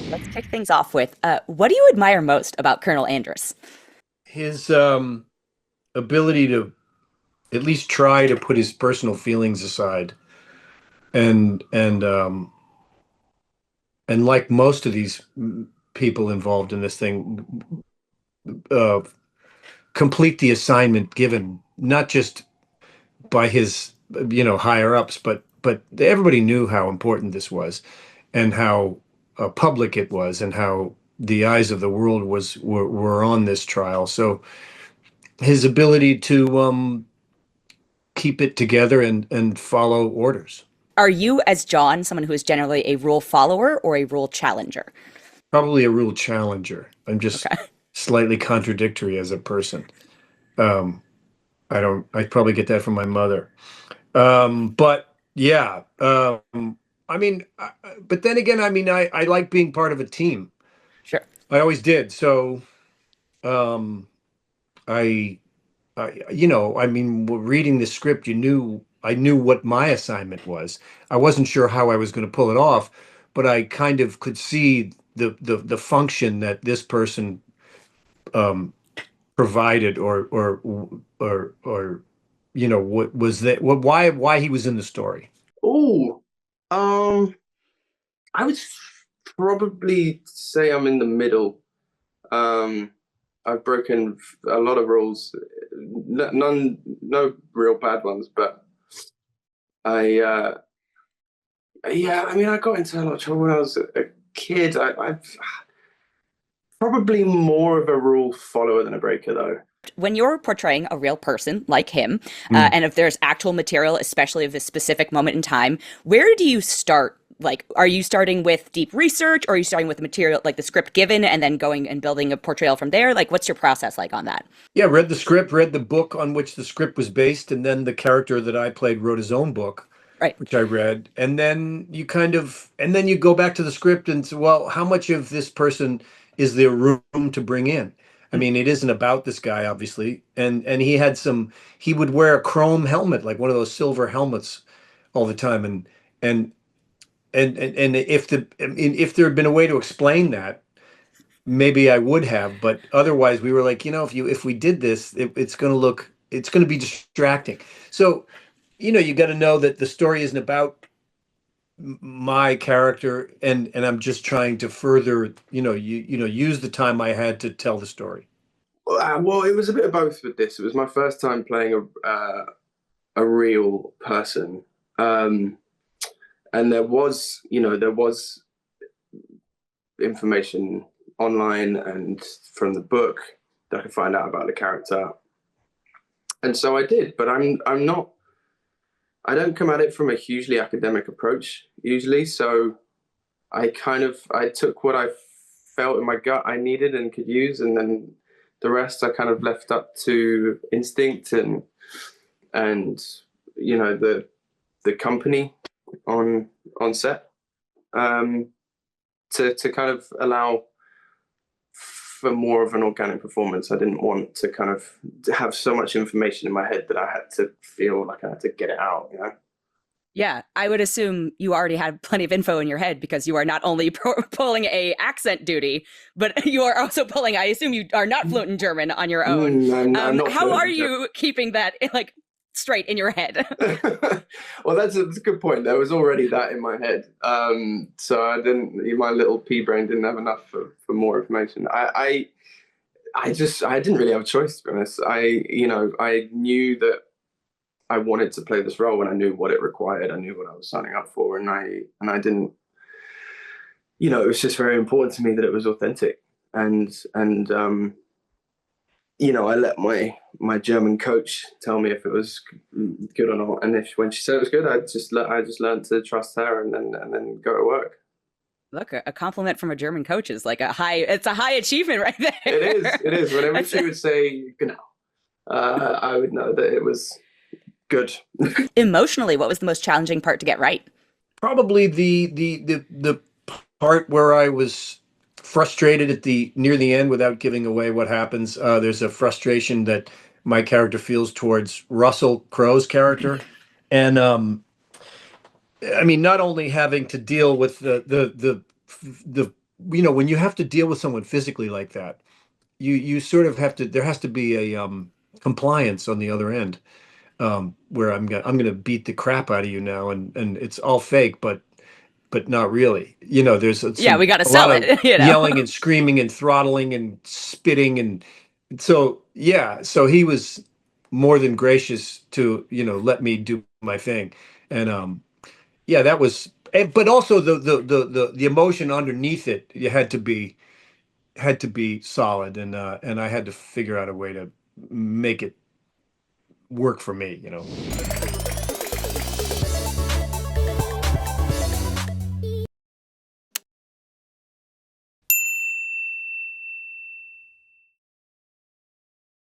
Let's kick things off with what do you admire most about Colonel Andrus? His ability to at least try to put his personal feelings aside and and like most of these people involved in this thing, uh, complete the assignment given, not just by his higher ups, but everybody knew how important this was and how public it was and how the eyes of the world were on this trial. So his ability to keep it together and follow orders. Are you, as John, someone who is generally a rule follower or a rule challenger? Probably a real challenger. I'm just Okay. slightly contradictory as a person. Um, I probably get that from my mother. But yeah, but then again, I like being part of a team. Sure. I always did. So, um, I, reading the script, I knew what my assignment was. I wasn't sure how I was going to pull it off, but I kind of could see the function that this person um, provided, or what was that? Why he was in the story. Oh, um, I would probably say I'm in the middle. Um, I've broken a lot of rules, no real bad ones, but I, yeah, I mean, I got into a lot of trouble when I was a kid. I'm probably more of a rule follower than a breaker, though. When you're portraying a real person like him, Mm. and if there's actual material, especially of this specific moment in time, where do you start? Like, are you starting with deep research, or are you starting with the material, like the script given, and then going and building a portrayal from there? Like, what's your process like on that? Yeah, read the script, read the book on which the script was based, and then the character that I played wrote his own book, Right. which I read. And then you go back to the script and say, well, how much of this person is there room to bring in? I mean, it isn't about this guy, obviously. And he would wear a chrome helmet, like one of those silver helmets all the time. And and if there had been a way to explain that, maybe I would have, but otherwise we were like, if we did this, it's going to be distracting. So, you got to know that the story isn't about my character, and I'm just trying to further, use the time I had to tell the story. Well, it was a bit of both with this. It was my first time playing a real person, and there was information online and from the book that I could find out about the character, and so I did. But I'm not. I don't come at it from a hugely academic approach usually. So I took what I felt in my gut I needed and could use, and then the rest I kind of left up to instinct and the company on set, um, to kind of allow for more of an organic performance. I didn't want to kind of have so much information in my head that I had to feel like I had to get it out, you know? Yeah, I would assume you already had plenty of info in your head because you are not only pulling a accent duty, but you are also pulling. I assume you are not fluent in German on your own. I'm not How fluent are in German. you keeping that like straight in your head? Well, that's a good point. There was already that in my head, so I didn't. My little pea brain didn't have enough for more information. I didn't really have a choice, to be honest. I knew that I wanted to play this role, and I knew what it required. I knew what I was signing up for, and I didn't. It was just very important to me that it was authentic, and I let my German coach tell me if it was good or not, and if when she said it was good, I just learned to trust her, and then go to work. Look, a compliment from a German coach is like it's a high achievement right there. It is. Whenever she would say "genau," I would know that it was good. Emotionally, what was the most challenging part to get right? Probably the part where I was frustrated at the near the end without giving away what happens. There's a frustration that my character feels towards Russell Crowe's character, and I mean, not only having to deal with the when you have to deal with someone physically like that, you sort of have to, there has to be a compliance on the other end, where I'm gonna beat the crap out of you now, and it's all fake, but not really. There's Yeah, we got to a lot sell of it, yelling and screaming and throttling and spitting, and so yeah, so he was more than gracious to let me do my thing, and yeah, that was. But also the emotion underneath it, you had to be solid, and I had to figure out a way to make it work for me.